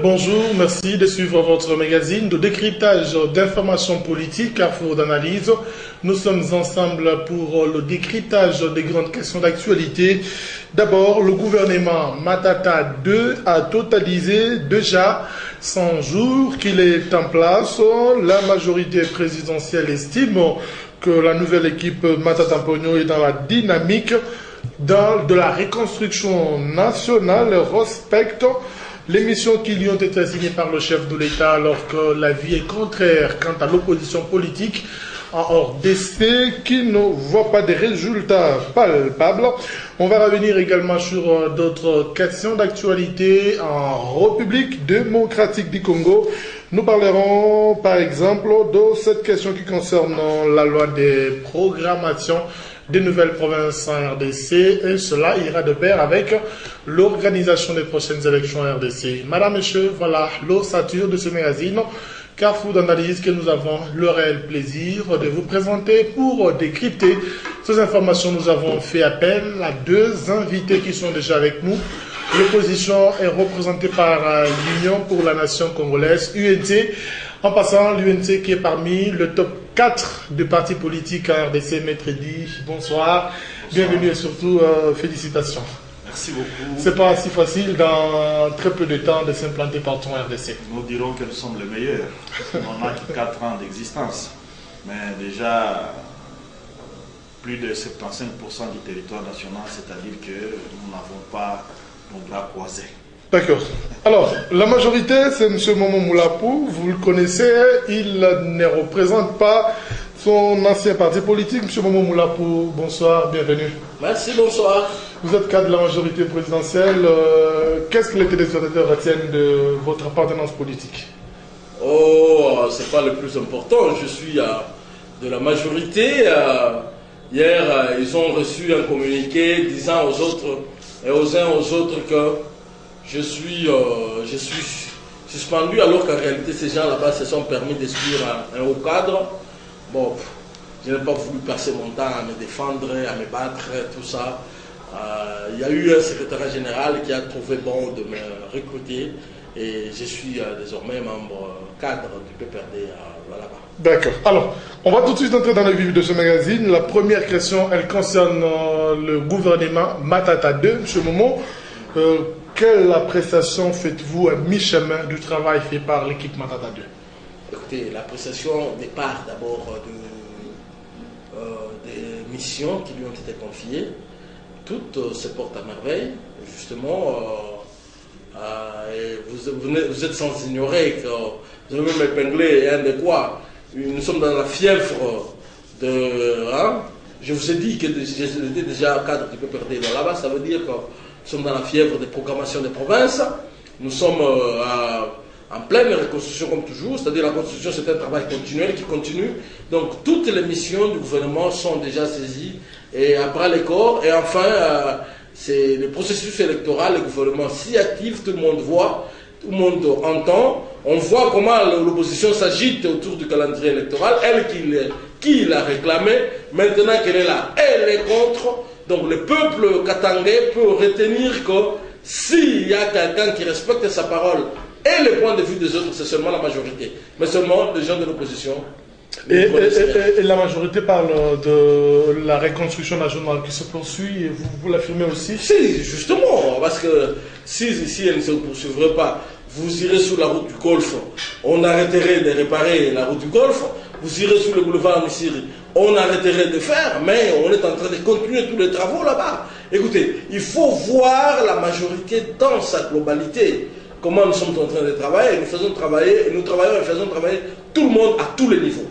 Bonjour, merci de suivre votre magazine de décryptage d'informations politiques, Carrefour d'analyse. Nous sommes ensemble pour le décryptage des grandes questions d'actualité. D'abord, le gouvernement Matata 2 a totalisé déjà 100 jours qu'il est en place. La majorité présidentielle estime que la nouvelle équipe Matata Pogno est dans la dynamique de la reconstruction nationale, respecte les missions qui lui ont été assignées par le chef de l'État, alors que la vie est contraire quant à l'opposition politique en RDC qui ne voit pas de résultats palpables. On va revenir également sur d'autres questions d'actualité en République démocratique du Congo. Nous parlerons par exemple de cette question qui concerne la loi des programmations des nouvelles provinces en RDC, et cela ira de pair avec l'organisation des prochaines élections en RDC. Madame, Monsieur, voilà l'ossature de ce magazine Carrefour d'analyse que nous avons le réel plaisir de vous présenter. Pour décrypter ces informations, nous avons fait appel à deux invités qui sont déjà avec nous. L'opposition est représentée par l'Union pour la Nation congolaise, UNT. En passant, l'UNT qui est parmi le top 4 des partis politiques à RDC, Maître Edi. Bonsoir, bienvenue et surtout félicitations. Merci beaucoup. C'est pas si facile dans très peu de temps de s'implanter partout en RDC. Nous dirons que nous sommes les meilleurs. On n'a que 4 ans d'existence. Mais déjà, plus de 75% du territoire national, c'est-à-dire que nous n'avons pas nos bras croisés. D'accord. Alors, la majorité, c'est M. Momo Moulapou. Vous le connaissez, il ne représente pas son ancien parti politique. M. Momo Moulapou, bonsoir, bienvenue. Merci, bonsoir. Vous êtes cadre de la majorité présidentielle. Qu'est-ce que les téléspectateurs retiennent de votre appartenance politique? Oh, c'est pas le plus important. Je suis de la majorité. Hier, ils ont reçu un communiqué disant aux autres et aux uns aux autres que je suis suspendu, alors qu'en réalité, ces gens là-bas se sont permis d'exclure un haut cadre. Bon, je n'ai pas voulu passer mon temps à me défendre, à me battre, tout ça. Il y a eu un secrétaire général qui a trouvé bon de me recruter et je suis désormais membre cadre du PPRD là-bas. D'accord. Alors, on va tout de suite entrer dans le vif de ce magazine. La première question, elle concerne le gouvernement Matata 2. M. Momo, quelle appréciation faites-vous à mi-chemin du travail fait par l'équipe Matata 2? Écoutez, l'appréciation départ d'abord des missions qui lui ont été confiées. Toutes se portent à merveille. Justement, vous êtes sans ignorer que vous avez même épinglé un de quoi. Nous sommes dans la fièvre de... Hein? Je vous ai dit que j'étais déjà cadre du PPRD là-bas, ça veut dire que nous sommes dans la fièvre des programmations des provinces. Nous sommes en pleine reconstruction comme toujours, c'est-à-dire la reconstruction c'est un travail continuel qui continue. Donc toutes les missions du gouvernement sont déjà saisies et à bras les corps. Et enfin, c'est le processus électoral, le gouvernement s'y active, tout le monde voit, tout le monde entend. On voit comment l'opposition s'agite autour du calendrier électoral, elle qui l'a réclamé, maintenant qu'elle est là, elle est contre. Donc le peuple katangais peut retenir que s'il y a quelqu'un qui respecte sa parole et le point de vue des autres, c'est seulement la majorité. Mais seulement les gens de l'opposition. Et la majorité parle de la reconstruction nationale qui se poursuit, et vous l'affirmez aussi? Si, justement, parce que si elle ne se poursuivrait pas, vous irez sur la route du Golfe, on arrêterait de réparer la route du Golfe, vous irez sur le boulevard Missiri, on arrêterait de faire, mais on est en train de continuer tous les travaux là-bas. Écoutez, il faut voir la majorité dans sa globalité. Comment nous sommes en train de travailler, nous faisons travailler, et nous travaillons et faisons travailler tout le monde à tous les niveaux.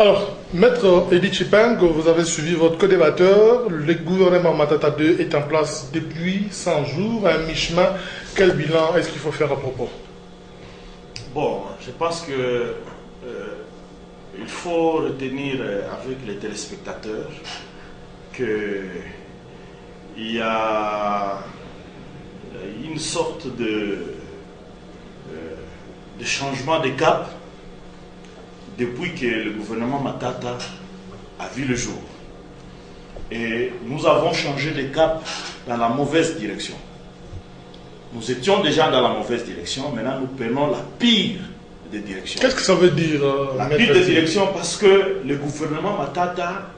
Alors, Maître Edi Chipang, vous avez suivi votre co-débatteur. Le gouvernement Matata 2 est en place depuis 100 jours, à mi-chemin. Quel bilan est-ce qu'il faut faire à propos? Bon, je pense que il faut retenir avec les téléspectateurs qu'il y a une sorte de changement de cap depuis que le gouvernement Matata a vu le jour. Et nous avons changé de cap dans la mauvaise direction. Nous étions déjà dans la mauvaise direction, maintenant nous prenons la pire des directions. Qu'est-ce que ça veut dire La pire des directions parce que le gouvernement Matata,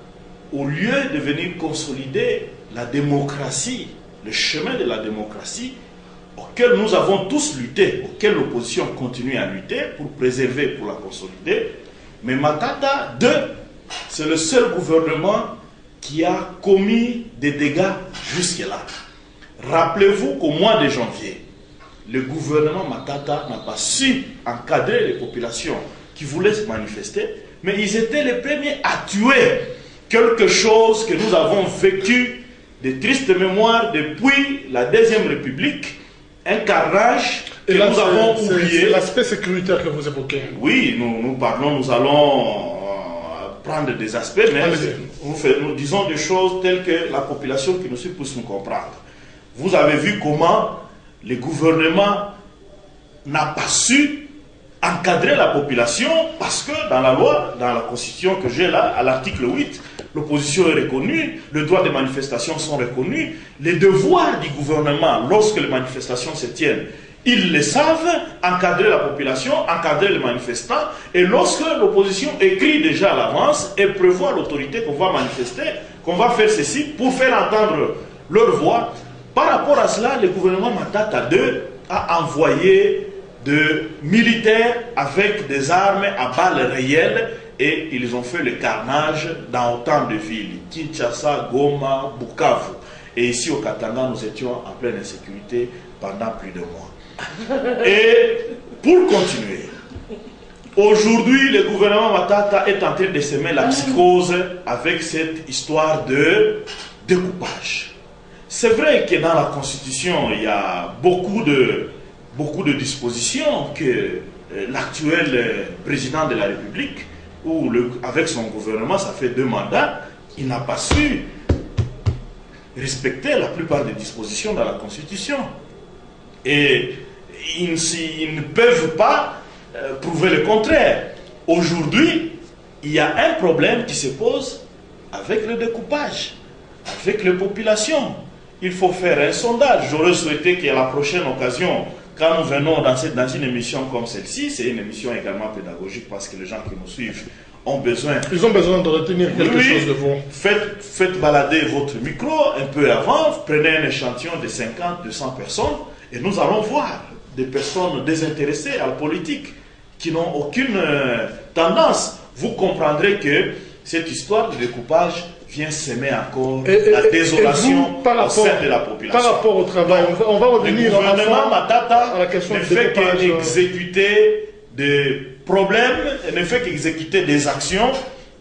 au lieu de venir consolider la démocratie, le chemin de la démocratie, auquel nous avons tous lutté, auquel l'opposition continue à lutter pour préserver, pour la consolider, mais Matata 2, c'est le seul gouvernement qui a commis des dégâts jusque-là. Rappelez-vous qu'au mois de janvier, le gouvernement Matata n'a pas su encadrer les populations qui voulaient se manifester, mais ils étaient les premiers à tuer quelque chose que nous avons vécu de tristes mémoires depuis la Deuxième République, un carnage que nous avons oublié. C'est l'aspect sécuritaire que vous évoquez. Oui, nous allons prendre des aspects, mais nous disons des choses telles que la population qui nous suit puisse nous comprendre. Vous avez vu comment le gouvernement n'a pas su encadrer la population parce que dans la loi, dans la constitution que j'ai là, à l'article 8, l'opposition est reconnue, les droits de manifestation sont reconnus, les devoirs du gouvernement lorsque les manifestations se tiennent, ils le savent, encadrer la population, encadrer les manifestants, et lorsque l'opposition écrit déjà à l'avance et prévoit l'autorité qu'on va manifester, qu'on va faire ceci pour faire entendre leur voix, par rapport à cela, le gouvernement Matata 2 a envoyé de militaires avec des armes à balles réelles et ils ont fait le carnage dans autant de villes, Kinshasa, Goma, Bukavu. Et ici au Katanga, nous étions en pleine insécurité pendant plus de mois. Et pour continuer, aujourd'hui, le gouvernement Matata est en train de semer la psychose avec cette histoire de découpage. C'est vrai que dans la Constitution, il y a beaucoup de dispositions que l'actuel président de la République, ou avec son gouvernement, ça fait 2 mandats, il n'a pas su respecter la plupart des dispositions dans la Constitution. Et ils ne peuvent pas prouver le contraire. Aujourd'hui, il y a un problème qui se pose avec le découpage, avec les populations. Il faut faire un sondage. J'aurais souhaité qu'à la prochaine occasion, quand nous venons dans une émission comme celle-ci, c'est une émission également pédagogique parce que les gens qui nous suivent ont besoin... Ils ont besoin de retenir quelque chose de vous. Faites balader votre micro un peu avant, prenez un échantillon de 50, 200 personnes et nous allons voir des personnes désintéressées à la politique qui n'ont aucune tendance. Vous comprendrez que cette histoire de découpage vient s'aimer encore la désolation au sein de la population. Par rapport au travail, on va revenir le gouvernement Matata à la question ne fait qu'exécuter des problèmes, ne fait qu'exécuter des actions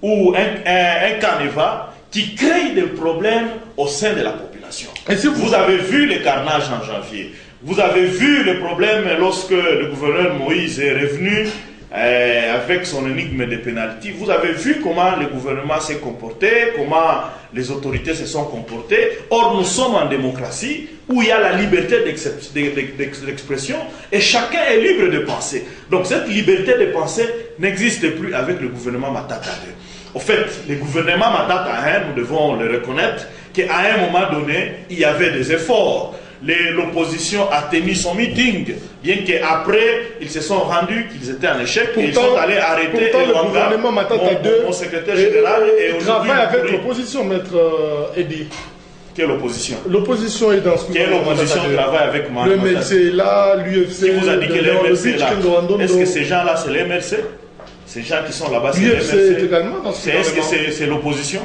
ou un canevas qui crée des problèmes au sein de la population. Et si vous avez vu les carnages en janvier, vous avez vu le problème lorsque le gouverneur Moïse est revenu avec son énigme de pénalité. Vous avez vu comment le gouvernement s'est comporté, comment les autorités se sont comportées. Or, nous sommes en démocratie où il y a la liberté d'expression et chacun est libre de penser. Donc, cette liberté de penser n'existe plus avec le gouvernement Matata 2. Au fait, le gouvernement Matata 1, nous devons le reconnaître, qu'à un moment donné, il y avait des efforts. L'opposition a tenu son meeting, bien qu'après, ils se sont rendus qu'ils étaient en échec et ils sont allés arrêter le gouvernement Matata 2 mon secrétaire général. Et travaille avec l'opposition, maître Eddy. Quelle opposition? L'opposition est dans ce Quelle opposition travaille avec moi? Le MLC est là, l'UFC. Qui vous a dit que le MLC est là? Est-ce que ces gens-là, c'est le MLC? Ces gens qui sont là-bas, c'est le MLC? L'UFC est également dans ce Est-ce que c'est l'opposition?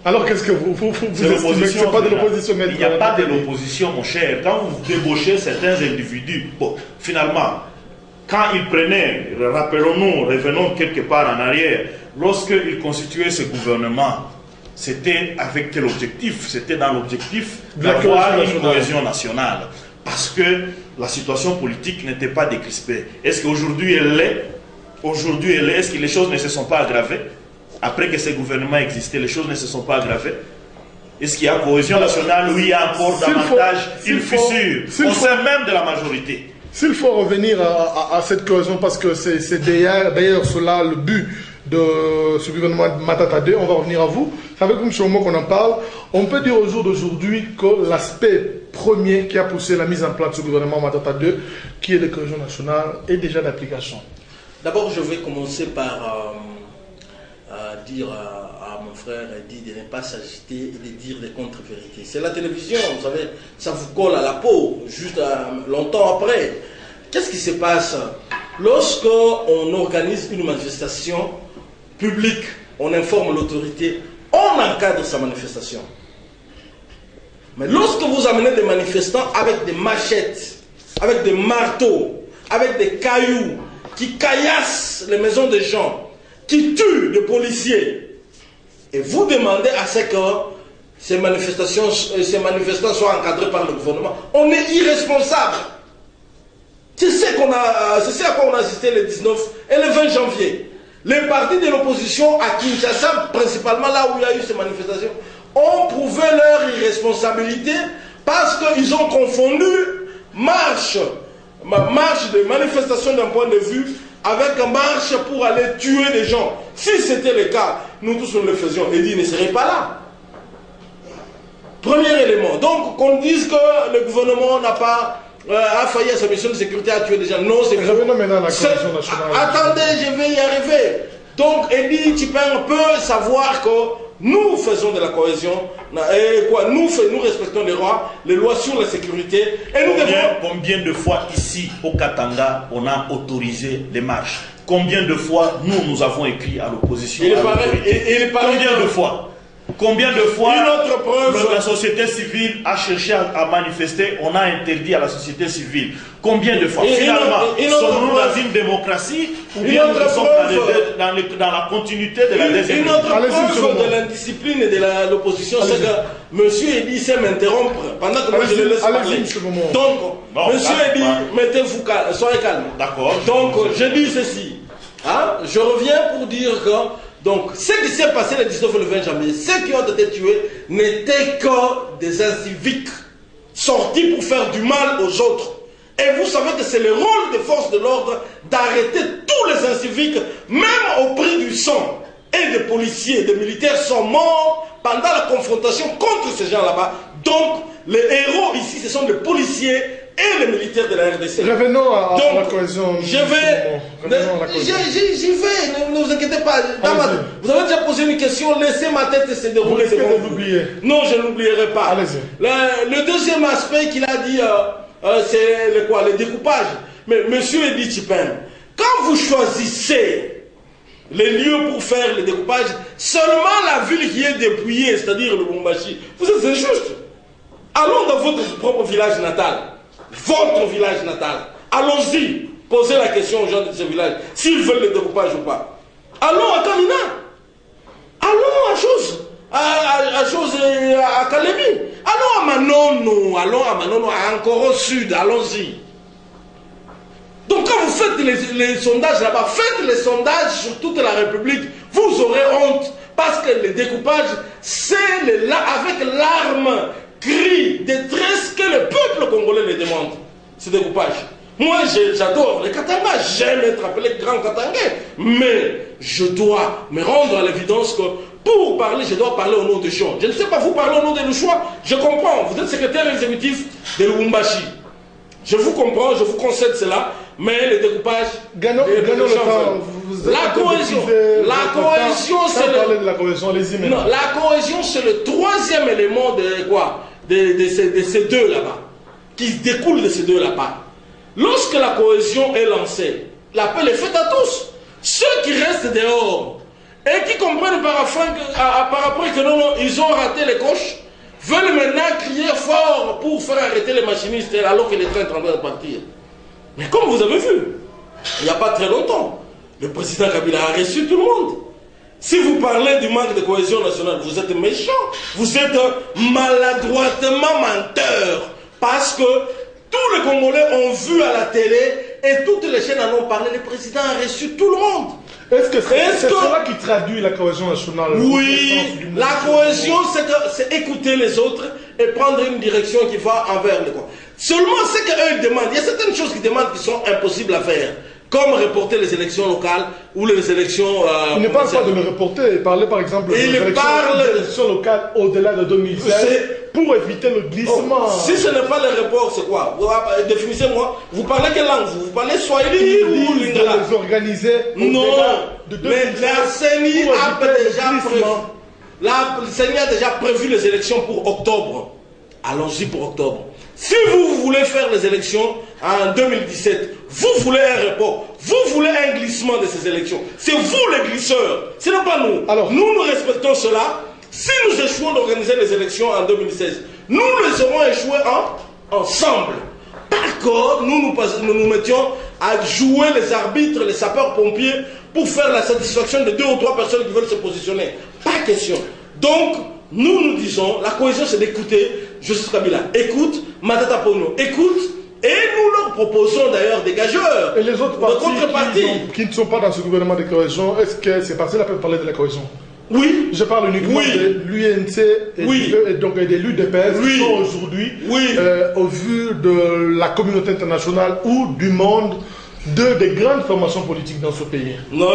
Alors qu'est-ce que vous estimez que ce n'est pas de l'opposition? Il n'y a pas de l'opposition, mon cher. Quand vous débauchez certains individus, bon, finalement, quand ils prenaient, rappelons-nous, revenons quelque part en arrière, lorsqu'ils constituaient ce gouvernement, c'était avec quel objectif? C'était dans l'objectif d'avoir une cohésion nationale. Parce que la situation politique n'était pas décrispée. Est-ce qu'aujourd'hui elle l'est? Aujourd'hui elle l'est. Est-ce que les choses ne se sont pas aggravées? Après que ces gouvernements existaient, les choses ne se sont pas aggravées. Est-ce qu'il y a cohésion nationale ou il y a encore davantage une fissure au sein même de la majorité? S'il faut revenir à cette cohésion, parce que c'est d'ailleurs cela le but de ce gouvernement Matata 2, on va revenir à vous. C'est avec vous, M. Omo, qu'on en parle. On peut dire au jour d'aujourd'hui que l'aspect premier qui a poussé la mise en place du gouvernement Matata 2, qui est le cohésion nationale, est déjà d'application? D'abord, je vais commencer par dire à mon frère Eddy de ne pas s'agiter et de dire des contre-vérités. C'est la télévision, vous savez, ça vous colle à la peau, juste longtemps après. Qu'est-ce qui se passe lorsqu'on organise une manifestation publique, on informe l'autorité, on encadre sa manifestation. Mais lorsque vous amenez des manifestants avec des machettes, avec des marteaux, avec des cailloux, qui caillassent les maisons des gens, qui tuent des policiers, et vous demandez à ce que ces manifestants soient encadrés par le gouvernement, on est irresponsable. C'est ce à quoi on a assisté le 19 et le 20 janvier. Les partis de l'opposition à Kinshasa, principalement là où il y a eu ces manifestations, ont prouvé leur irresponsabilité parce qu'ils ont confondu marche de manifestation d'un point de vue avec une marche pour aller tuer des gens. Si c'était le cas, nous tous nous le faisions. Eddy ne serait pas là. Premier élément. Donc qu'on dise que le gouvernement n'a pas a failli à sa mission de sécurité, a tué des gens. Non, c'est faux. Revenons maintenant à la cohésion nationale. Attendez, je vais y arriver. Donc Eddy Tchipin peut savoir que nous faisons de la cohésion. Et quoi, nous respectons les lois sur la sécurité. Et nous combien de fois ici au Katanga on a autorisé les marches? Combien de fois nous avons écrit à l'opposition? Combien de fois la société civile a cherché à manifester, on a interdit à la société civile? Combien de fois? Finalement, sommes-nous dans une démocratie ou bien nous sommes dans la continuité de la deuxième? Une autre preuve de l'indiscipline de l'opposition, c'est que M. Eddy sait m'interrompre pendant que moi je le laisse parler. Donc, M. Eddy, mettez-vous calme, soyez calme. D'accord. Donc, je dis ceci. Hein? Je reviens pour dire que donc, ce qui s'est passé le 19 et le 20 janvier, ceux qui ont été tués n'étaient que des inciviques sortis pour faire du mal aux autres. Et vous savez que c'est le rôle des forces de l'ordre d'arrêter tous les inciviques, même au prix du sang. Et des policiers, des militaires sont morts pendant la confrontation contre ces gens là-bas. Donc, les héros ici, ce sont les policiers et les militaires de la RDC. Revenons à la cohésion. J'y vais, ne vous inquiétez pas. Vous avez déjà posé une question, laissez ma tête se dérouler. Vous risquez de l'oublier. Non, je n'oublierai pas. Allez-y. Le deuxième aspect qu'il a dit, c'est le découpage. Mais monsieur Eddy Tchipin, quand vous choisissez les lieux pour faire le découpage, seulement la ville qui est dépouillée, c'est-à-dire le Lubumbashi, vous êtes injuste. Allons dans votre propre village natal. Votre village natal. Allons-y. Posez la question aux gens de ce village s'ils veulent le découpage ou pas. Allons à Kamina. Allons à Kalemi. Allons à Manono. À Ankoro Sud. Allons-y. Donc quand vous faites les sondages là-bas, faites les sondages sur toute la République, vous aurez honte. Parce que le découpage, c'est avec l'arme, cri, détresse que le peuple congolais le demande. Ce découpage. Moi, j'adore les Katanga, j'aime être appelé grand Katangais. Mais je dois me rendre à l'évidence que pour parler, je dois parler au nom des gens. Je ne sais pas vous parler au nom des Louchois, je comprends. Vous êtes secrétaire exécutif de Lubumbashi. Je vous comprends, je vous concède cela. Mais le découpage... Gagnons le temps. La cohésion, c'est le... la cohésion, allez-y maintenant. Non, la cohésion, c'est le troisième élément de quoi? De ces deux là-bas. Qui découle de ces deux là-bas. Lorsque la cohésion est lancée, l'appel est fait à tous. Ceux qui restent dehors et qui comprennent par après que non, ils ont raté les coches, veulent maintenant crier fort pour faire arrêter les machinistes alors que les trains sont en train de partir. Mais comme vous avez vu, il n'y a pas très longtemps, le président Kabila a reçu tout le monde. Si vous parlez du manque de cohésion nationale, vous êtes méchant, vous êtes maladroitement menteur, parce que tous les Congolais ont vu à la télé et toutes les chaînes en ont parlé, le président a reçu tout le monde. Est-ce que c'est cela qui traduit la cohésion nationale? Oui, la cohésion, c'est écouter les autres et prendre une direction qui va envers le quoi. Seulement ce qu'eux demandent, il y a certaines choses qu'ils demandent qui sont impossibles à faire. comme reporter les élections locales ou les élections... il ne parle pas de le reporter, il parlait par exemple des élections locales au-delà de 2016 pour éviter le glissement. Si ce n'est pas le report, c'est quoi? Définissez-moi. Vous parlez quelle langue? Vous parlez Swahili ou Lingala? Les organiser non, la CENI a déjà prévu les élections pour octobre. Allons-y pour octobre. Si vous voulez faire les élections en 2017, vous voulez un report, vous voulez un glissement de ces élections. C'est vous les glisseurs, ce n'est pas nous. Alors, nous respectons cela. Si nous échouons d'organiser les élections en 2016, nous les aurons échoué ensemble. D'accord, nous mettions à jouer les arbitres, les sapeurs-pompiers pour faire la satisfaction de 2 ou 3 personnes qui veulent se positionner. Pas question. Donc, nous disons, la cohésion c'est d'écouter Joseph Kabila. Écoute, Matata Ponyo, écoute, et nous leur proposons d'ailleurs des gageurs. Et les autres partis qui ne sont pas dans ce gouvernement de cohésion, est-ce que c'est parce qu'ils peuvent parler de la cohésion? Oui. Je parle uniquement de l'UNC et donc des l'UDPS qui sont aujourd'hui, au vu de la communauté internationale ou du monde, des grandes formations politiques dans ce pays. Non,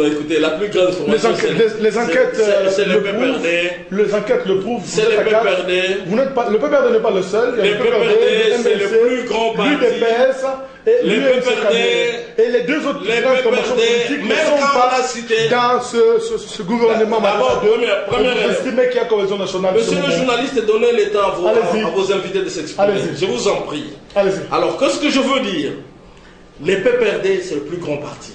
écoutez, la plus grande formation... Les enquêtes c'est le PPRD. Les enquêtes le prouvent. C'est le PPRD. Le PPRD n'est pas le seul. Le PPRD, c'est le plus grand parti. L'UDPS et l'UNC. Et les deux autres grandes formations politiques ne sont pas dans ce gouvernement. D'abord, vous estimez qu'il y a cohésion nationale. Monsieur le journaliste, donnez le temps à vos invités de s'exprimer. Je vous en prie. Alors, qu'est-ce que je veux dire? Les PPRD, c'est le plus grand parti.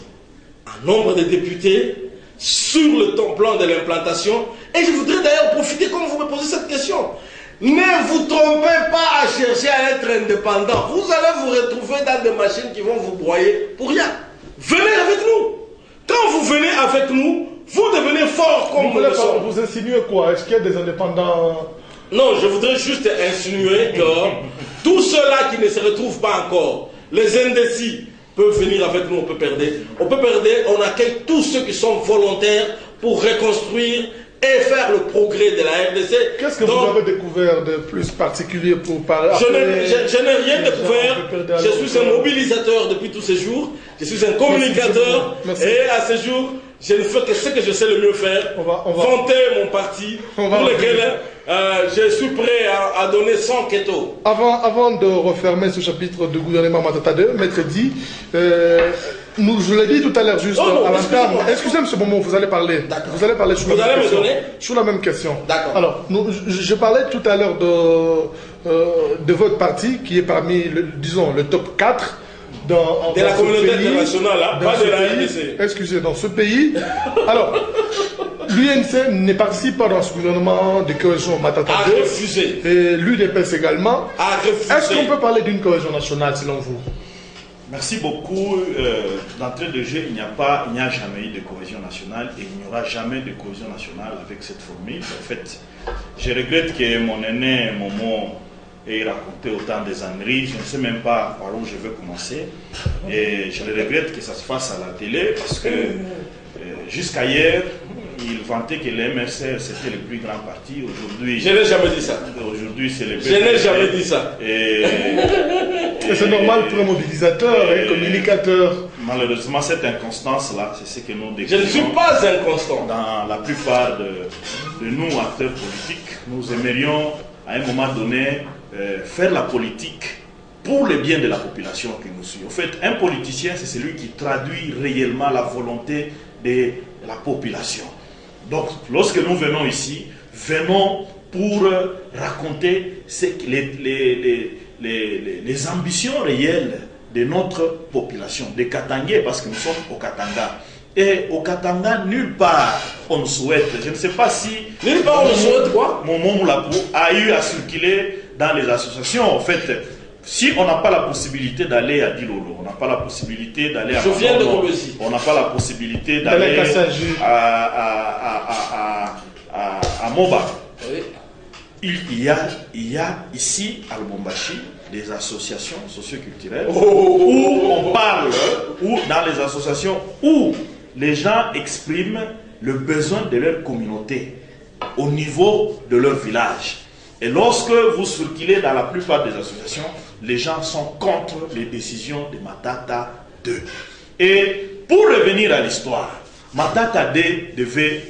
Un nombre de députés sur le plan de l'implantation. Et je voudrais d'ailleurs profiter, comme vous me posez cette question. Ne vous trompez pas à chercher à être indépendant. Vous allez vous retrouver dans des machines qui vont vous broyer pour rien. Venez avec nous. Quand vous venez avec nous, vous devenez fort comme nous le sommes. Vous insinuez quoi? Est-ce qu'il y a des indépendants? Non, je voudrais juste insinuer que tous ceux-là qui ne se retrouvent pas encore, les indécis, peuvent venir avec nous au PPRD. Au PPRD, on accueille tous ceux qui sont volontaires pour reconstruire et faire le progrès de la RDC. Qu'est-ce que vous avez découvert de plus particulier pour parler? Je n'ai rien découvert. Je suis un mobilisateur depuis tous ces jours. Je suis un communicateur. Et à ce jour, je ne fais que ce que je sais le mieux faire. Vanter mon parti pour lequel je suis prêt à donner 100 ketos. Avant de refermer ce chapitre de gouvernement Matata 2, Maître dit, je l'ai dit tout à l'heure juste à l'entame. Excusez-moi ce moment, vous allez parler. Vous allez parler sur la même question. D'accord. Alors, je parlais tout à l'heure de votre parti qui est parmi, disons, le top 4 de la communauté internationale, pas de la RDC. Excusez, dans ce pays. Alors, l'UNC ne participe pas dans ce gouvernement de cohésion Matata 2. A refusé. Et l'UDPS également. A refusé. Est-ce qu'on peut parler d'une cohésion nationale selon vous? Merci beaucoup. D'entrée de jeu, il n'y a jamais eu de cohésion nationale et il n'y aura jamais de cohésion nationale avec cette formule. En fait, je regrette que mon aîné Momo ait raconté autant des âneries. Je ne sais même pas par où je veux commencer. Et je le regrette que ça se fasse à la télé parce que jusqu'à hier, il vantait que le MRCR c'était le plus grand parti. Aujourd'hui, je n'ai jamais dit ça. Aujourd'hui, c'est le Je n'ai jamais dit ça. Et c'est normal pour un mobilisateur et un communicateur. Malheureusement, cette inconstance-là, c'est ce que nous décrivons. Je ne suis pas inconstant. Dans la plupart de nous, acteurs politiques, nous aimerions, à un moment donné, faire la politique pour le bien de la population qui nous suit. En fait, un politicien, c'est celui qui traduit réellement la volonté de la population. Donc, lorsque nous venons ici, venons pour raconter les ambitions réelles de notre population, des Katangais, parce que nous sommes au Katanga. Et au Katanga, nulle part on nous souhaite. Je ne sais pas si... Nulle part on nous souhaite quoi? Mon Moulapou a eu à circuler dans les associations. En fait, si on n'a pas la possibilité d'aller à Dilolo, on n'a pas la possibilité d'aller à... Je viens de Kobesi. On n'a pas la possibilité d'aller à Moba. Oui. Il y a ici à Lubumbashi des associations socioculturelles où on parle, ou dans les associations où les gens expriment le besoin de leur communauté au niveau de leur village. Et lorsque vous circulez dans la plupart des associations, les gens sont contre les décisions de Matata 2. Et pour revenir à l'histoire, Mata Kadé devait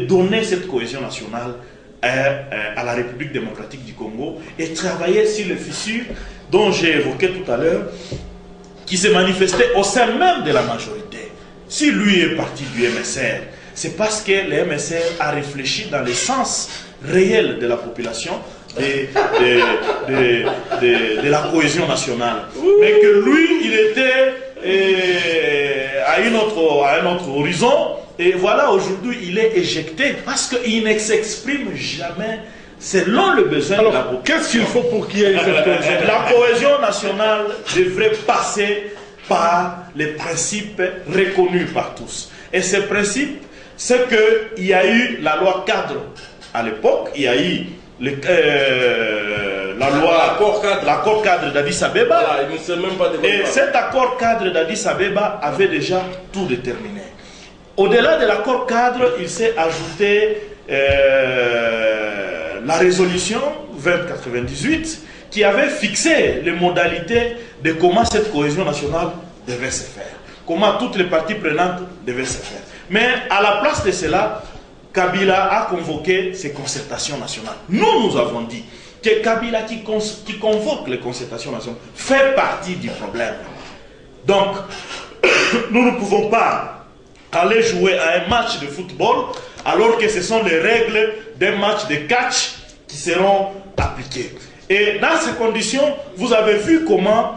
donner cette cohésion nationale à la République démocratique du Congo et travailler sur les fissures dont j'ai évoqué tout à l'heure, qui se manifestaient au sein même de la majorité. Si lui est parti du MSR, c'est parce que le MSR a réfléchi dans le sens réel de la population, de la cohésion nationale. Mais que lui, il était à un autre horizon. Et voilà, aujourd'hui, il est éjecté parce qu'il ne s'exprime jamais selon le besoin de la population. Qu'est-ce qu'il faut pour qu'il y ait cette cohésion? La cohésion nationale devrait passer par les principes reconnus par tous. Et ces principes, c'est qu'il y a eu la loi cadre à l'époque, il y a eu l'accord cadre d'Addis Abeba. Voilà, il ne sait même pas de quoi et cet accord cadre d'Addis Abeba avait déjà tout déterminé. Au-delà de l'accord cadre, il s'est ajouté la résolution 2098 qui avait fixé les modalités de comment cette cohésion nationale devait se faire, comment toutes les parties prenantes devaient se faire. Mais à la place de cela, Kabila a convoqué ces concertations nationales. Nous avons dit que Kabila qui convoque les concertations nationales fait partie du problème. Donc, nous ne pouvons pas aller jouer à un match de football alors que ce sont les règles d'un match de catch qui seront appliquées. Et dans ces conditions, vous avez vu comment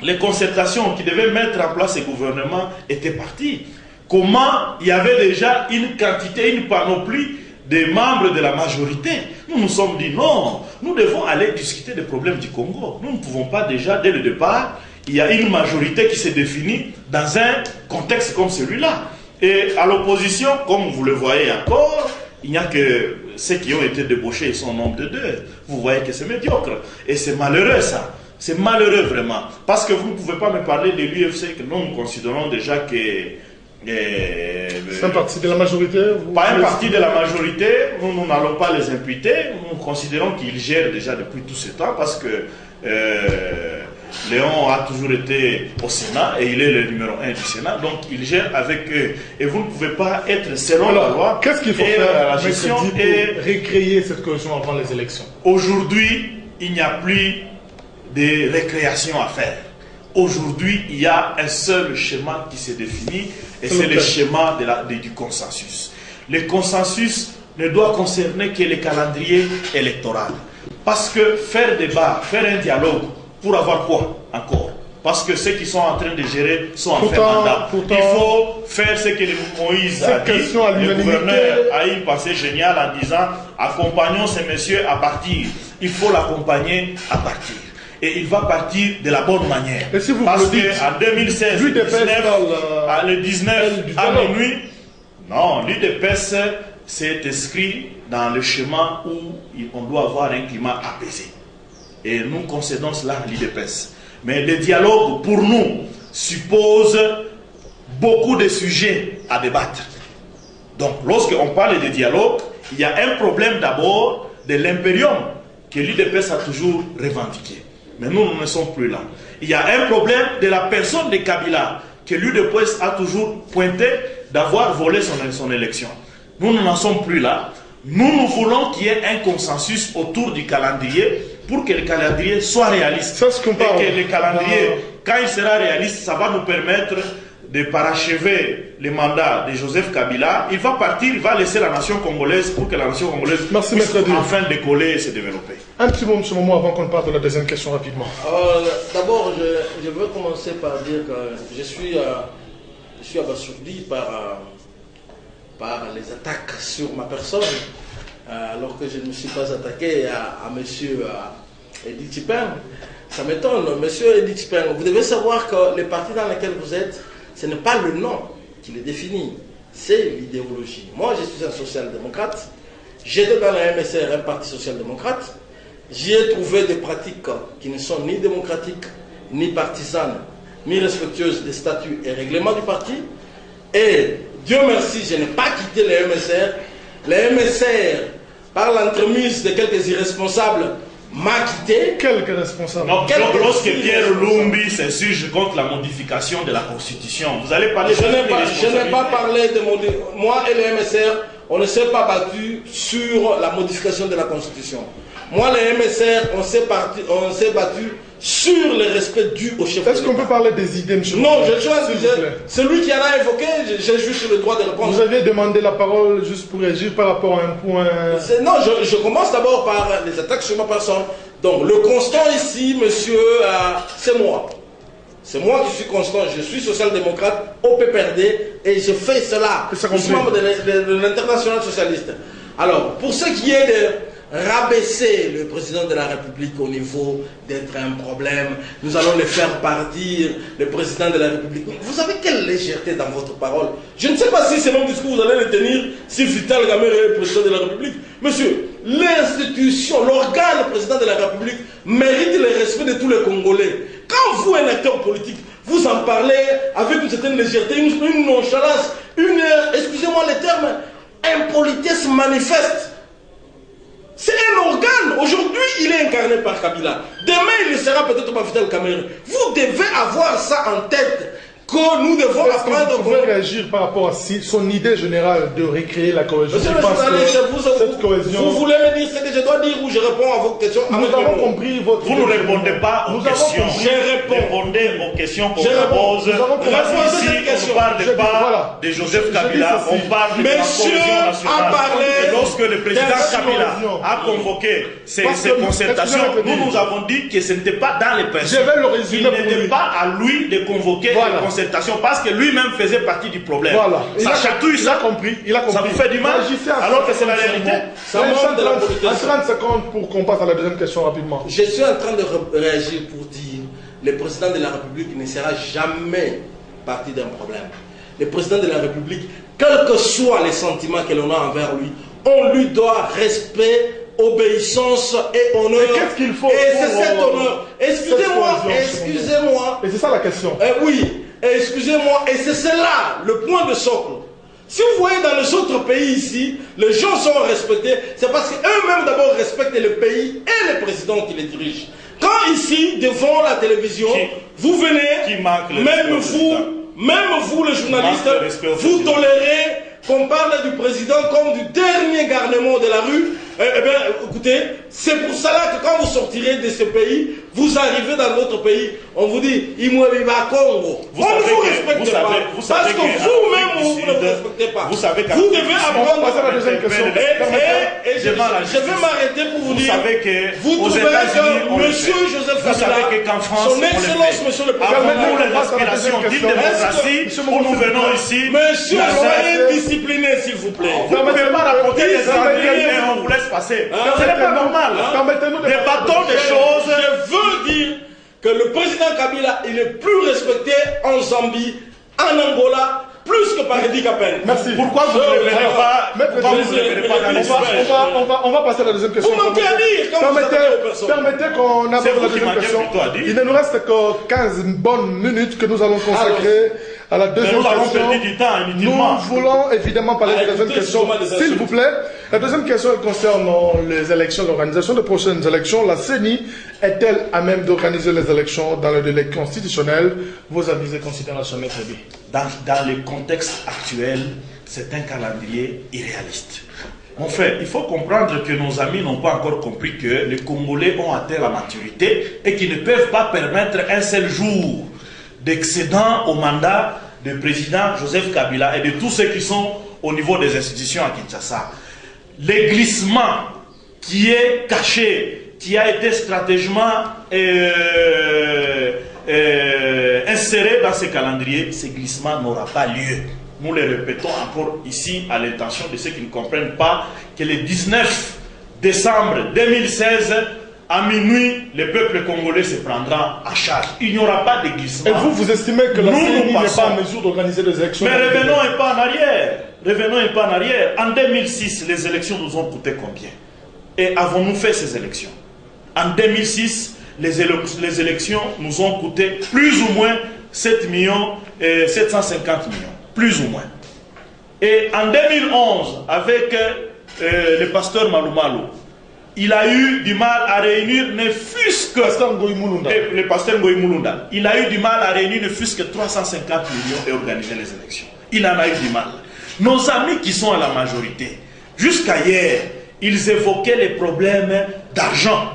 les concertations qui devaient mettre en place ce gouvernement étaient parties. Comment il y avait déjà une quantité, une panoplie des membres de la majorité. Nous nous sommes dit non, nous devons aller discuter des problèmes du Congo. Nous ne pouvons pas déjà, dès le départ, il y a une majorité qui s'est définie dans un contexte comme celui-là. Et à l'opposition, comme vous le voyez encore, il n'y a que ceux qui ont été débauchés, ils sont au nombre de 2. Vous voyez que c'est médiocre. Et c'est malheureux ça. C'est malheureux vraiment. Parce que vous ne pouvez pas me parler de l'UFC que nous considérons déjà que... c'est un parti de la majorité? Pas un parti de la majorité, nous n'allons pas les imputer. Nous considérons qu'ils gèrent déjà depuis tout ce temps parce que Léon a toujours été au Sénat et il est le numéro 1 du Sénat, donc il gère avec eux. Et vous ne pouvez pas être selon la loi. Qu'est-ce qu'il faut faire la gestion pour recréer cette cohésion avant les élections? Aujourd'hui, il n'y a plus de récréation à faire. Aujourd'hui, il y a un seul schéma qui se définit et c'est le schéma du consensus. Le consensus ne doit concerner que le calendrier électoral. Parce que faire débat, faire un dialogue, pour avoir quoi encore? Parce que ceux qui sont en train de gérer sont en fin mandat. Il faut faire ce que Moïse a dit. Le gouverneur a eu une pensée géniale en disant accompagnons ces messieurs à partir. Il faut l'accompagner à partir. Et il va partir de la bonne manière. Si vous parce qu'en 2016, le 19 à minuit, non, l'UDPS s'est inscrit dans le schéma où on doit avoir un climat apaisé. Et nous concédons cela à l'UDPS. Mais le dialogue, pour nous, suppose beaucoup de sujets à débattre. Donc, lorsqu'on parle de dialogue, il y a un problème d'abord de l'impérium que l'UDPS a toujours revendiqué. Mais nous ne sommes plus là. Il y a un problème de la personne de Kabila que l'UDPS a toujours pointé d'avoir volé son élection. Nous n'en sommes plus là. Nous voulons qu'il y ait un consensus autour du calendrier pour que le calendrier soit réaliste. Ça, ce qu'on parle. Et que le calendrier, quand il sera réaliste, ça va nous permettre de parachever le mandat de Joseph Kabila. Il va partir, il va laisser la nation congolaise pour que la nation congolaise puisse enfin décoller et se développer. Un petit mot, M. Momo, avant qu'on parte de la deuxième question rapidement. D'abord, je veux commencer par dire que je suis abasourdi par les attaques sur ma personne, alors que je ne me suis pas attaqué à M. Edi Tipin. Ça m'étonne. Monsieur Edi Tipin, vous devez savoir que les partis dans lesquels vous êtes, ce n'est pas le nom qui les définit, c'est l'idéologie. Moi, je suis un social-démocrate. J'étais dans la MSR, un parti social-démocrate. J'y ai trouvé des pratiques qui ne sont ni démocratiques, ni partisanes, ni respectueuses des statuts et règlements du parti. Et Dieu merci, je n'ai pas quitté les MSR. Les MSR, par l'entremise de quelques irresponsables, m'a quitté. Quelques responsables. Donc, lorsque Pierre Lumbi s'insurge contre la modification de la Constitution, vous allez parler de Je n'ai pas parlé de moi et le MSR, on ne s'est pas battu sur la modification de la Constitution. Moi, le MSR, on s'est battu sur le respect dû au chef de l'État. Est-ce qu'on peut parler des idées, monsieur? Non, celui qui en a évoqué, j'ai juste le droit de répondre. Vous avez demandé la parole juste pour réagir par rapport à un point... Non, je commence d'abord par les attaques sur ma personne. Donc, le constant ici, monsieur, c'est moi. C'est moi qui suis constant. Je suis social-démocrate au PPRD et je fais cela. Je suis membre de l'international socialiste. Alors, pour ce qui est de rabaisser le président de la République au niveau d'être un problème, nous allons le faire partir, le président de la République. Vous avez quelle légèreté dans votre parole? Je ne sais pas si c'est mon discours vous allez le tenir si Vital Kamerhe est le président de la République. Monsieur, l'institution, l'organe président de la République mérite le respect de tous les Congolais. Quand vous, un acteur politique, vous en parlez avec une certaine légèreté, une nonchalance, excusez-moi le terme, impolitesse manifeste. C'est un organe. Aujourd'hui, il est incarné par Kabila. Demain, il le sera peut-être par Vital Kamerhe. Vous devez avoir ça en tête. Que nous devons apprendre. Vous pouvez réagir par rapport à son idée générale de recréer la cohésion. Monsieur le journaliste, vous voulez me dire ce que je dois dire ou je réponds à vos questions? Nous avons compris votre... Vous ne répondez pas aux questions. Répondez aux questions qu'on pose. Ici, on ne parle pas de Joseph Kabila, on parle de la cohésion nationale. Et lorsque le président Kabila a convoqué ces concertations, nous avons dit que ce n'était pas dans les principes. Il n'était pas à lui de convoquer les concertations parce que lui-même faisait partie du problème. Voilà. Ça chatouille, ça. Il a compris. Ça vous fait du mal alors que c'est la réalité. En 30 secondes pour qu'on passe à la deuxième question rapidement. Je suis en train de réagir pour dire le président de la République ne sera jamais parti d'un problème. Le président de la République, quels que soient les sentiments que l'on a envers lui, on lui doit respect, obéissance et honneur. Et qu'est-ce qu'il faut? Et c'est cet honneur. Excusez-moi. Et c'est ça la question. Oui, excusez-moi. Et c'est cela le point de socle. Si vous voyez dans les autres pays ici, les gens sont respectés, c'est parce qu'eux-mêmes d'abord respectent le pays et le président qui les dirige. Quand ici, devant la télévision, vous venez, même vous les journalistes, vous tolérez qu'on parle du président comme du dernier garnement de la rue. Eh bien, écoutez, c'est pour cela que quand vous sortirez de ce pays, vous arrivez dans notre pays, on vous dit, Imouebiba Congo. On ne vous respecte pas. Parce que vous-même, vous ne vous respectez pas. Vous devez apprendre. Je vais m'arrêter pour vous dire, vous trouvez que monsieur Joseph Kabila, son excellence, monsieur le président, pour les aspirations d'une démocratie, où nous venons ici. Monsieur, soyez discipliné, s'il vous plaît. Vous ne pouvez pas raconter des calendriers et on vous laisse passer. Ce n'est pas normal. Débattons des choses. Je veux dire que le président Kabila, il est plus respecté en Zambie, en Angola, plus que par Eddy Kapel. Merci. Pourquoi vous ne revenez pas dans les on va passer à la deuxième question. Vous manquez à dire quand vous attaquez aux personnes. Permettez qu'on aborde la deuxième question. Il ne nous reste que 15 bonnes minutes que nous allons consacrer à la deuxième question. Nous voulons évidemment parler de la deuxième question. S'il vous plaît, la deuxième question concerne les élections, l'organisation de prochaines élections. La CENI est-elle à même d'organiser les élections dans le délai constitutionnel? Vos avis et considérations, Maître B. Dans le contexte actuel, c'est un calendrier irréaliste. En fait, il faut comprendre que nos amis n'ont pas encore compris que les Congolais ont atteint la maturité et qu'ils ne peuvent pas permettre un seul jour d'excédent au mandat du président Joseph Kabila et de tous ceux qui sont au niveau des institutions à Kinshasa. Le glissement qui est caché, qui a été stratégiquement inséré dans ce calendrier, ce glissement n'aura pas lieu. Nous le répétons encore ici à l'intention de ceux qui ne comprennent pas que le 19 décembre 2016, à minuit, le peuple congolais se prendra à charge. Il n'y aura pas de glissement. Et vous estimez que la CENI n'est pas en mesure d'organiser des élections? Mais revenons un pas en arrière. Revenons un pas en arrière. En 2006, les élections nous ont coûté combien? Et avons-nous fait ces élections? En 2006, les élections nous ont coûté plus ou moins 7 millions et 750 millions. Plus ou moins. Et en 2011, avec le pasteur Malou Malou, il a eu du mal à réunir ne fût-ce que... Le pasteur Ngoï Mulunda. Il a eu du mal à réunir ne fût-ce que 350 millions et organiser les élections. Il en a eu du mal. Nos amis qui sont à la majorité, jusqu'à hier, ils évoquaient les problèmes d'argent.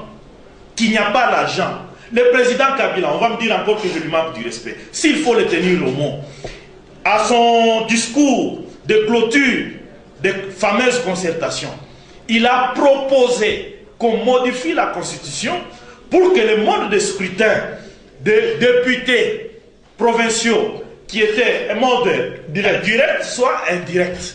Qu'il n'y a pas l'argent. Le président Kabila, on va me dire encore que je lui manque du respect. S'il faut le tenir au mot, à son discours de clôture des fameuses concertations, il a proposé qu'on modifie la Constitution pour que le mode de scrutin des députés provinciaux, qui était un mode direct, soit indirect.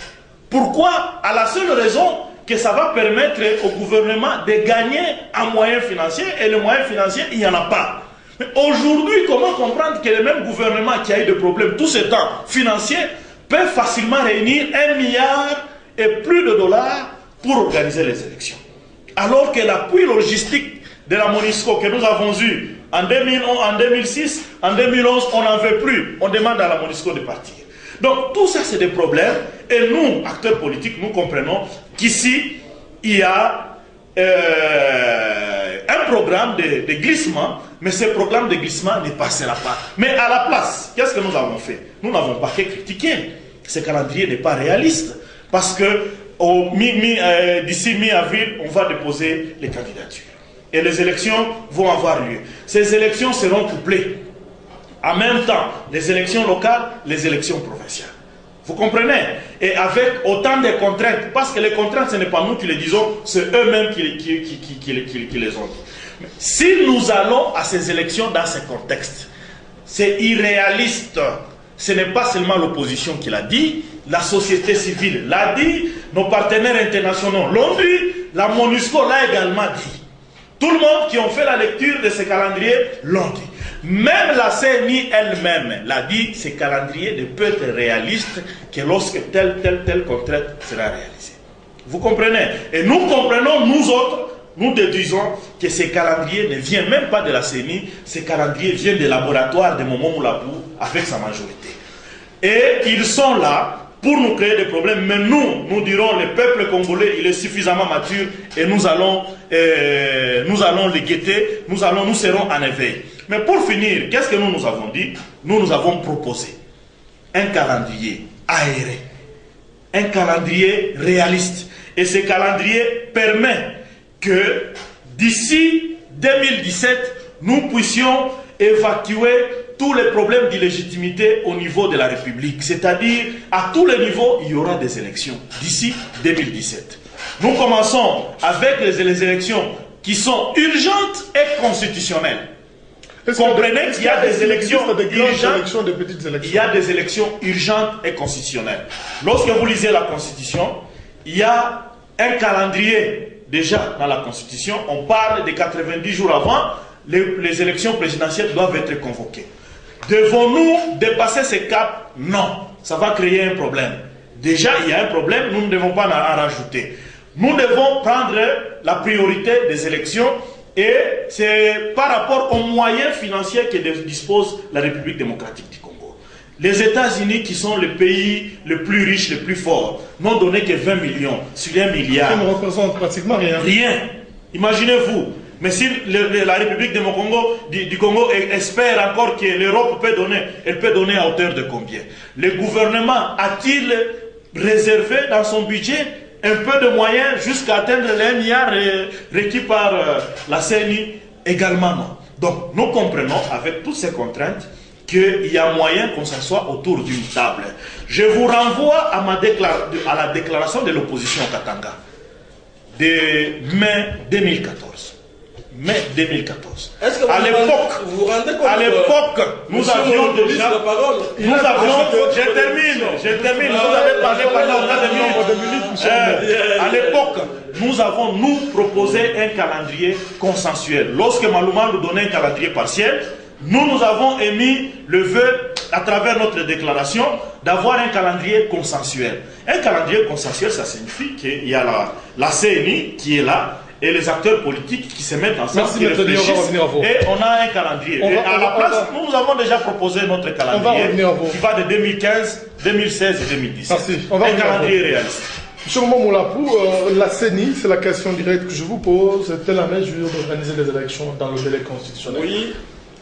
Pourquoi? À la seule raison que ça va permettre au gouvernement de gagner en moyens financiers, et les moyens financiers, il n'y en a pas. Mais aujourd'hui, comment comprendre que le même gouvernement qui a eu des problèmes tout ce temps financiers peut facilement réunir 1 milliard et plus de dollars pour organiser les élections? Alors que l'appui logistique de la MONUSCO que nous avons eu en 2011, en 2006, en 2011, on n'en veut plus. On demande à la MONUSCO de partir. Donc tout ça c'est des problèmes et nous, acteurs politiques, nous comprenons qu'ici il y a un programme de glissement, mais ce programme de glissement ne passera pas. Mais à la place, qu'est-ce que nous avons fait? Nous n'avons pas qu'à critiquer. Ce calendrier n'est pas réaliste parce que d'ici mi-avril, on va déposer les candidatures. Et les élections vont avoir lieu. Ces élections seront couplées. En même temps, les élections locales, les élections provinciales. Vous comprenez? Et avec autant de contraintes, parce que les contraintes, ce n'est pas nous qui les disons, c'est eux-mêmes qui les ont dit. Si nous allons à ces élections dans ce contexte, c'est irréaliste. Ce n'est pas seulement l'opposition qui l'a dit, la société civile l'a dit, nos partenaires internationaux l'ont dit, la MONUSCO l'a également dit. Tout le monde qui ont fait la lecture de ce calendrier l'ont dit. Même la CNI elle-même l'a dit, ce calendrier ne peut être réaliste que lorsque telle contrainte sera réalisée. Vous comprenez? Et nous comprenons, nous autres, nous déduisons que ce calendrier ne vient même pas de la CNI, ce calendrier vient des laboratoires de Momo Moulabou avec sa majorité. Et ils sont là pour nous créer des problèmes, mais nous dirons, le peuple congolais, il est suffisamment mature et nous allons les guetter, nous serons en éveil. Mais pour finir, qu'est-ce que nous avons dit? Nous avons proposé un calendrier aéré, un calendrier réaliste. Et ce calendrier permet que d'ici 2017, nous puissions évacuer tous les problèmes d'illégitimité au niveau de la République. C'est-à-dire, à tous les niveaux, il y aura des élections d'ici 2017. Nous commençons avec les élections qui sont urgentes et constitutionnelles. Comprenez qu'il y a des élections urgentes, des petites élections. Il y a des élections urgentes et constitutionnelles. Lorsque vous lisez la Constitution, il y a un calendrier déjà dans la Constitution. On parle de 90 jours avant, les élections présidentielles doivent être convoquées. Devons-nous dépasser ce cap? Non. Ça va créer un problème. Déjà, il y a un problème, nous ne devons pas en rajouter. Nous devons prendre la priorité des élections et c'est par rapport aux moyens financiers que dispose la République démocratique du Congo. Les États-Unis, qui sont le pays le plus riche, le plus fort, n'ont donné que 20 millions sur 1 milliard. Ça ne représente pratiquement rien. Rien. Imaginez-vous. Mais si la République du Congo espère encore que l'Europe peut donner, elle peut donner à hauteur de combien? Le gouvernement a-t-il réservé dans son budget un peu de moyens jusqu'à atteindre les 1 milliard requis par la CNI? Également non. Donc nous comprenons avec toutes ces contraintes qu'il y a moyen qu'on s'assoie autour d'une table. Je vous renvoie à la déclaration de l'opposition au Katanga de mai 2014. Mai 2014. Est-ce que vous vous rendez compte? À l'époque, nous avions déjà. Je termine. Vous avez parlé pendant 4 minutes. À l'époque, nous avons proposé un calendrier consensuel. Lorsque Malouma nous donnait un calendrier partiel, nous avons émis le vœu, à travers notre déclaration, d'avoir un calendrier consensuel. Un calendrier consensuel, ça signifie qu'il y a la CNI qui est là, et les acteurs politiques qui se mettent ensemble, qui réfléchissent, et on a un calendrier. Et à la place, nous avons déjà proposé notre calendrier qui va de 2015, 2016 et 2017. Un calendrier réaliste. Monsieur Momola, pour la CENI, c'est la question directe que je vous pose. Est-elle à mesure d'organiser les élections dans le délai constitutionnel? Oui,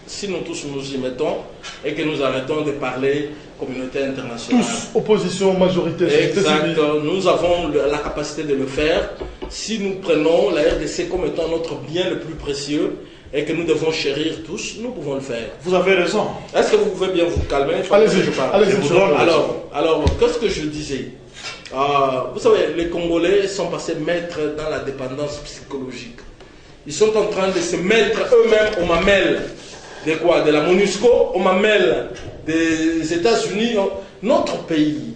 si nous tous nous y mettons et que nous arrêtons de parler communauté internationale. Tous, opposition, majorité, société exact, civile. nous avons la capacité de le faire si nous prenons la RDC comme étant notre bien le plus précieux et que nous devons chérir tous, nous pouvons le faire. Vous avez raison. Est-ce que vous pouvez bien vous calmer? Allez-y, allez-y. Alors, qu'est-ce que je disais? Vous savez, les Congolais sont passés maîtres dans la dépendance psychologique. Ils sont en train de se mettre eux-mêmes aux mamelles de quoi? De la MONUSCO, aux mamelles des États-Unis. Notre pays,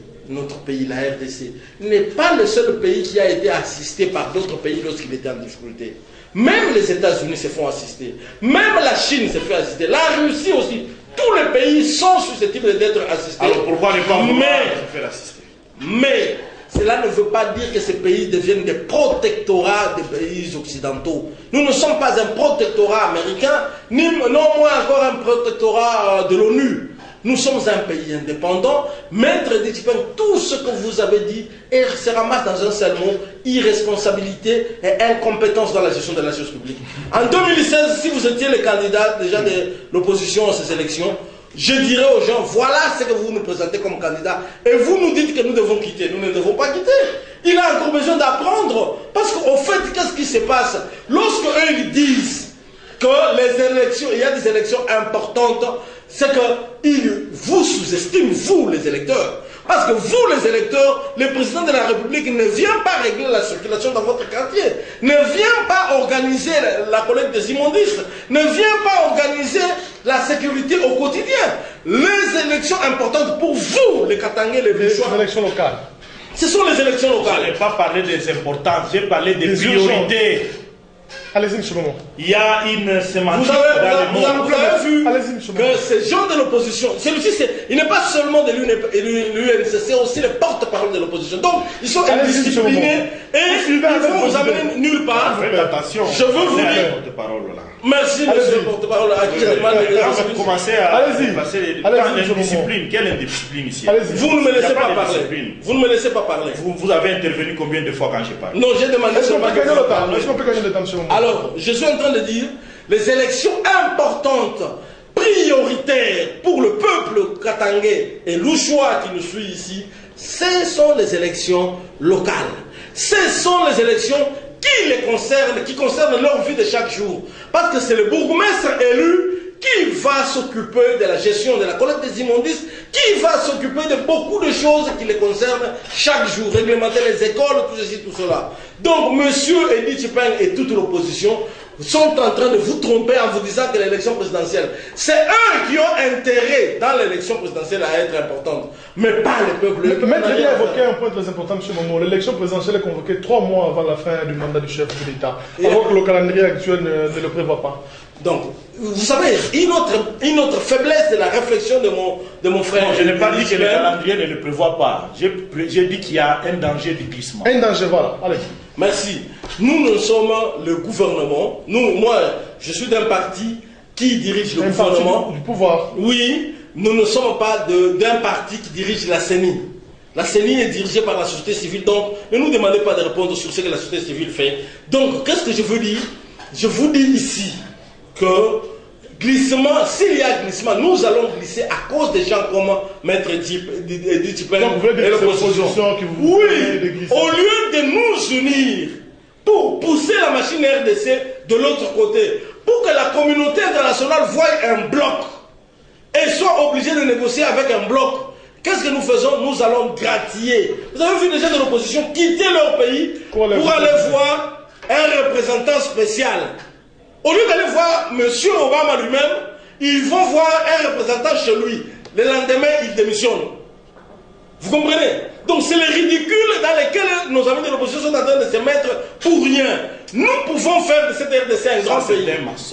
la RDC, n'est pas le seul pays qui a été assisté par d'autres pays lorsqu'il était en difficulté. Même les États-Unis se font assister. Même la Chine se fait assister. La Russie aussi. Tous les pays sont susceptibles d'être assistés. Alors pourquoi ne pas se faire assister? Mais cela ne veut pas dire que ces pays deviennent des protectorats des pays occidentaux. Nous ne sommes pas un protectorat américain, ni non moins encore un protectorat de l'ONU. Nous sommes un pays indépendant. Maître Détipin, tout ce que vous avez dit se ramasse dans un seul mot: irresponsabilité et incompétence dans la gestion de la chose publique. En 2016, si vous étiez le candidat déjà de l'opposition à ces élections, je dirais aux gens, voilà ce que vous nous présentez comme candidat, et vous nous dites que nous devons quitter. Nous ne devons pas quitter. Il a encore besoin d'apprendre, parce qu'au fait, qu'est-ce qui se passe? Lorsque eux ils disent que les élections, il y a des élections importantes, c'est qu'ils vous sous-estiment, vous les électeurs. Parce que vous les électeurs, le président de la République ne vient pas régler la circulation dans votre quartier, ne vient pas organiser la collecte des immondices, ne vient pas organiser la sécurité au quotidien. Les élections importantes pour vous, les Katangais, les Bichois, Les élections locales. ce sont les élections Je locales. n'ai pas parlé des importantes, j'ai parlé des Des priorités. Allez-y, monsieur Momo. Il y a une sémantique Vous dans le avez monde. vu Allez-y, monsieur que ces gens de l'opposition, celui-ci, il n'est pas seulement de l'UNC, c'est aussi le porte-parole de l'opposition. Donc, ils sont indisciplinés et ils vont vous amener nulle part. Faites attention. Je veux vous dire. Porte-parole là. Merci, monsieur le porte-parole, à qui je demande de Quand vous commencez à Allez-y. passer Allez-y, l'indiscipline, quelle indiscipline ici? Allez-y. Vous ne me Il y a laissez pas de parler. discipline. Vous ne me laissez pas parler. Vous avez intervenu combien de fois quand je parle? Non, j'ai demandé Est-ce qu'on seulement peut que gagner vous le temps? parlez. Est-ce qu'on peut gagner le temps, monsieur Momo? Alors, je suis en train de dire, les élections importantes, prioritaires pour le peuple katangais et louchois qui nous suit ici, ce sont les élections locales. Ce sont les élections qui les concernent, qui concernent leur vie de chaque jour. Parce que c'est le bourgmestre élu qui va s'occuper de la gestion de la collecte des immondices, qui va s'occuper de beaucoup de choses qui les concernent chaque jour, réglementer les écoles, tout ceci, tout cela. Donc, monsieur Edi Tchipeng et toute l'opposition sont en train de vous tromper en vous disant que l'élection présidentielle, c'est eux qui ont intérêt dans l'élection présidentielle à être importante, mais pas le peuple. Maître Elie a évoqué un point très important, M. Momo. L'élection présidentielle est convoquée 3 mois avant la fin du mandat du chef de l'État, alors que le calendrier actuel ne le prévoit pas. Donc, vous savez, une autre faiblesse de la réflexion de mon frère. Non, je n'ai pas dit que le calendrier ne le prévoit pas. J'ai dit qu'il y a un danger de glissement. Un danger, voilà. Allez. Merci. Nous sommes le gouvernement. Moi, je suis d'un parti qui dirige le gouvernement. Du pouvoir. Oui, nous ne sommes pas d'un parti qui dirige la CENI. La CENI est dirigée par la société civile, donc ne nous demandez pas de répondre sur ce que la société civile fait. Donc, qu'est-ce que je veux dire? Je vous dis ici que glissement, s'il y a glissement, nous allons glisser à cause des gens comme Maître Edi Tchipeng et l'opposition. Oui, au lieu de nous unir pour pousser la machine RDC de l'autre côté, pour que la communauté internationale voie un bloc et soit obligée de négocier avec un bloc, qu'est-ce que nous faisons? Nous allons gratiller. Vous avez vu des gens de l'opposition quitter leur pays pour aller voir un représentant spécial. Au lieu d'aller voir M. Obama lui-même, ils vont voir un représentant chez lui. Le lendemain, il démissionne. Vous comprenez? Donc c'est le ridicule dans lequel nos amis de l'opposition sont en train de se mettre pour rien. Nous pouvons faire de cette RDC un grand pays.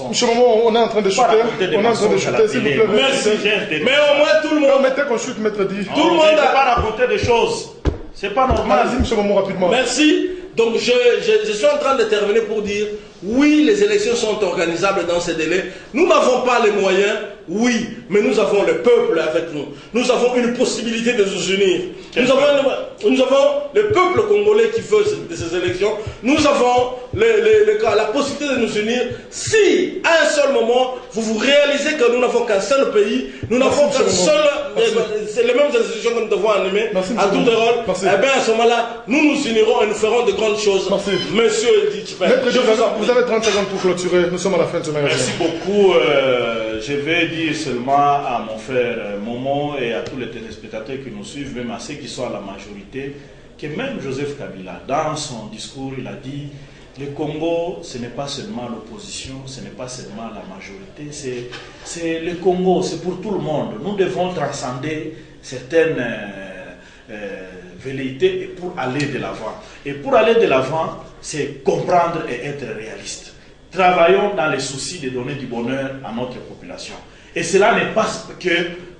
Monsieur Momo, on est en train de chuter. On est en train de chuter, s'il vous plaît. Merci. Mais au moins tout le monde. Mettez qu'on chute, maître dit. Tout le monde n'a pas raconté des choses. C'est pas normal. Allez-y, monsieur Momo, rapidement. Merci. Donc je suis en train d'intervenir pour dire, oui, les élections sont organisables dans ces délais. Nous n'avons pas les moyens. Oui, mais nous avons le peuple avec nous. Nous avons une possibilité de nous unir. Nous avons le peuple congolais qui veut ces élections. Nous avons la possibilité de nous unir. Si, à un seul moment, vous réalisez que nous n'avons qu'un seul pays, nous n'avons qu'un seul... C'est les mêmes institutions que nous devons animer à tour de rôle. Eh bien, à ce moment-là, nous nous unirons et nous ferons de grandes choses. Merci. Monsieur Edith Pin, vous avez 30 secondes pour clôturer. Nous sommes à la fin de ce magazine. Merci beaucoup. Je vais dire seulement à mon frère Momo et à tous les téléspectateurs qui nous suivent, même à ceux qui sont à la majorité, que même Joseph Kabila, dans son discours, il a dit le Congo, ce n'est pas seulement l'opposition, ce n'est pas seulement la majorité, c'est le Congo, c'est pour tout le monde. Nous devons transcender certaines velléités pour aller de l'avant. Et pour aller de l'avant, c'est comprendre et être réaliste. Travaillons dans les soucis de donner du bonheur à notre population. Et cela n'est pas que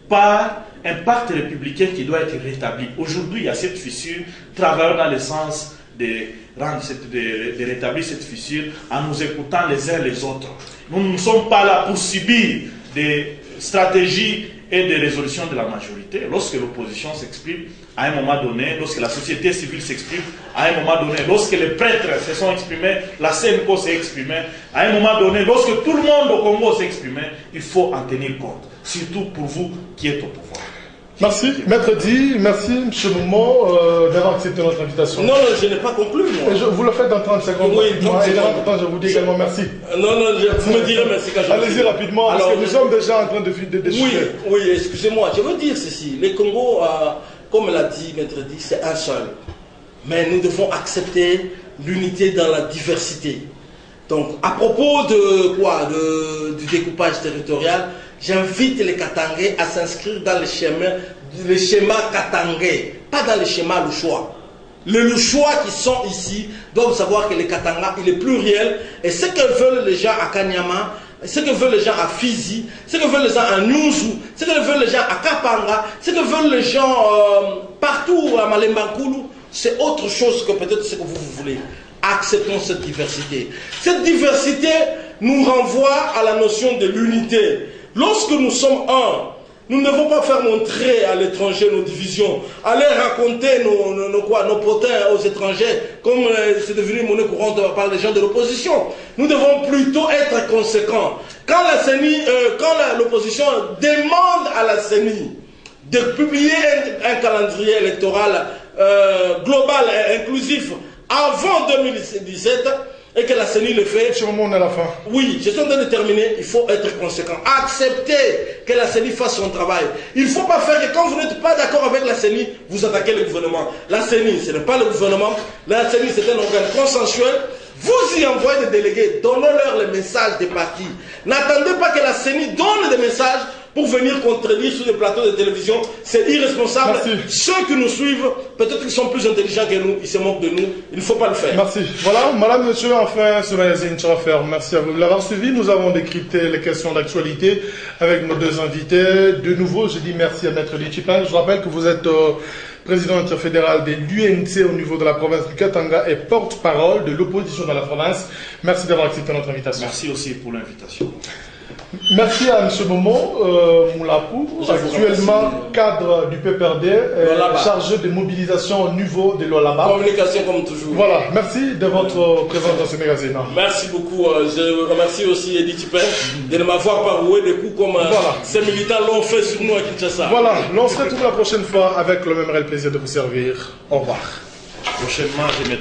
par un pacte républicain qui doit être rétabli. Aujourd'hui, il y a cette fissure. Travaillons dans le sens de rétablir cette fissure en nous écoutant les uns les autres. Nous ne sommes pas là pour subir des stratégies et des résolutions de la majorité. Lorsque l'opposition s'exprime, à un moment donné, lorsque la société civile s'exprime, à un moment donné, lorsque les prêtres se sont exprimés, la CNCO s'est exprimée, à un moment donné, lorsque tout le monde au Congo s'est exprimé, il faut en tenir compte, surtout pour vous qui êtes au pouvoir. Merci, Maître Di, merci M. Momo d'avoir accepté notre invitation. Non, je n'ai pas conclu, moi. Vous le faites dans 30 secondes. Oui, moi, et dans 30 secondes, je vous dis également merci. Non, vous me direz merci quand je... Allez-y rapidement, parce que nous sommes déjà en train de déchirer. Oui, excusez-moi, je veux dire ceci. Le Congo, comme l'a dit Maître Di, c'est un seul. Mais nous devons accepter l'unité dans la diversité. Donc, à propos du découpage territorial, j'invite les Katangais à s'inscrire dans le schéma Katangais, pas dans le schéma Louchois. Les Louchois qui sont ici doivent savoir que le Katanga, il est pluriel. Et ce que veulent les gens à Kanyama, ce que veulent les gens à Fizi, ce que veulent les gens à Nyuzu, ce que veulent les gens à Kapanga, ce que veulent les gens partout à Malembankulu, c'est autre chose que peut-être ce que vous voulez. Acceptons cette diversité. Cette diversité nous renvoie à la notion de l'unité. Lorsque nous sommes un, nous ne devons pas faire montrer à l'étranger nos divisions, aller raconter nos potins aux étrangers, comme c'est devenu monnaie courante par les gens de l'opposition. Nous devons plutôt être conséquents. Quand l'opposition demande à la CENI de publier un calendrier électoral global et inclusif avant 2017, et que la CENI le fait. Sur le monde à la fin. Oui, je suis en train de terminer. Il faut être conséquent. Accepter que la CENI fasse son travail. Il ne faut pas faire que quand vous n'êtes pas d'accord avec la CENI, vous attaquez le gouvernement. La CENI, ce n'est pas le gouvernement. La CENI, c'est un organe consensuel. Vous y envoyez des délégués. Donnez-leur les messages des partis. N'attendez pas que la CENI donne des messages pour venir contredire sur des plateaux de télévision. C'est irresponsable. Merci. Ceux qui nous suivent, peut-être qu'ils sont plus intelligents que nous, ils se moquent de nous. Il ne faut pas le faire. Merci. Voilà, madame, monsieur, enfin, ce magazine sera ferme. Merci à vous de l'avoir suivi. Nous avons décrypté les questions d'actualité avec nos deux invités. De nouveau, je dis merci à Maître Edith Pin. Je rappelle que vous êtes président interfédéral de l'UNC au niveau de la province du Katanga et porte-parole de l'opposition dans la province. Merci d'avoir accepté notre invitation. Merci aussi pour l'invitation. Merci à M. Momo Moulapou, actuellement cadre du PPRD, chargé de mobilisation au niveau de l'Olaba. Communication comme toujours. Voilà, merci de votre présence dans ce magazine. Merci beaucoup. Je remercie aussi Edith Pin de m'avoir paroué des coups comme ces militants l'ont fait sur nous à Kinshasa. Voilà, l'on se retrouve la prochaine fois avec le même réel plaisir de vous servir. Au revoir. Prochainement, je mettrai